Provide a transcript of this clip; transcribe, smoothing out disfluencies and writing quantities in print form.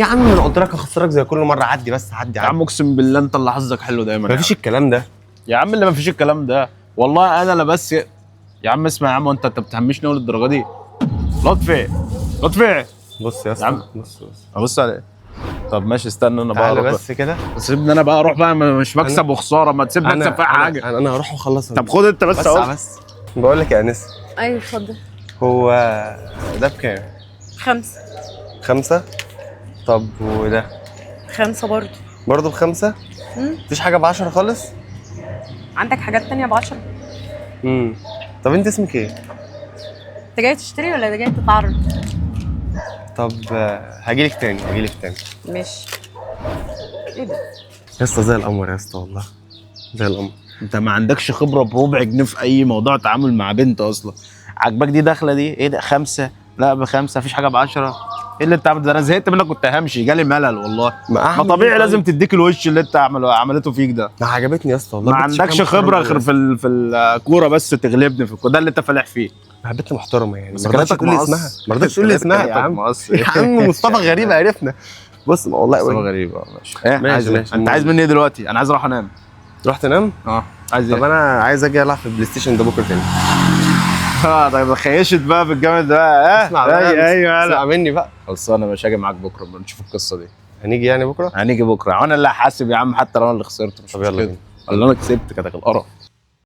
يا عم انا قلت لك هخسرك زي كل مره، عدي بس عدي يا عم اقسم بالله انت اللي حظك حلو دايما. مفيش الكلام ده يا عم اللي مفيش الكلام ده والله انا لا بس يا عم اسمع يا عم، انت بتهمشني اول الدرجه دي؟ لطفي لطفي بص يا يا اسطى عم. بص ابص عليه. طب ماشي استنى انا بقى تعالى اروح بس كده. سيبني انا بقى اروح بقى، مش مكسب وخساره، ما تسيبني اكسب فيها حاجه. انا هروح واخلص. طب خد انت بس اهو. بس بقول لك يا انس، ايوه اتفضل. هو ده بكام؟ 5. 5. طب وده 5 برضه. برضه ب5؟ مفيش حاجه ب10 خالص؟ عندك حاجات تانية ب10؟ طب انت اسمك ايه؟ انت جاي تشتري ولا جاي تتعرض؟ طب هجيلك تاني ماشي. ايه ده؟ يا اسطى زي القمر يا اسطى، والله زي القمر. انت ما عندكش خبره بربع جنيه في اي موضوع تعامل مع بنت اصلا. عاجباك دي داخله دي ايه ده 5؟ لا ب5 مفيش حاجه ب10. ايه اللي انت عملته ده؟ انا زهقت منك كنت همشي، جالي ملل والله. ما طبيعي لازم تديك الوش اللي انت عملته فيك ده. ما عجبتني يا اسطى والله. ما عندكش خبره غير في الكوره بس، تغلبني في الكوره، ده اللي انت فالح فيه. بنت محترمه يعني، بس ما رضيتش تقول لي مقص. اسمها، ما رضيتش تقول لي اسمها يا عم. يا عم مصطفى غريب عرفنا. بص والله مصطفى غريب ماشي. ماشي. انت عايز مني ايه دلوقتي؟ انا عايز اروح انام. تروح تنام؟ عايز طب ايه؟ انا عايز اجي العب في البلاي ستيشن ده بكره تاني. طيب خيشت بقى بالجامد ده. اسمع بقى، ايوه اسمع مني بقى. خلصانه مش هاجي معاك بكره نشوف القصه دي. هنيجي يعني بكره؟ هنيجي بكره وانا اللي هحاسب يا عم، حتى لو انا اللي خسرت مش طب يلا مشكلة. بينا. ولا انا كسبت كده القرف.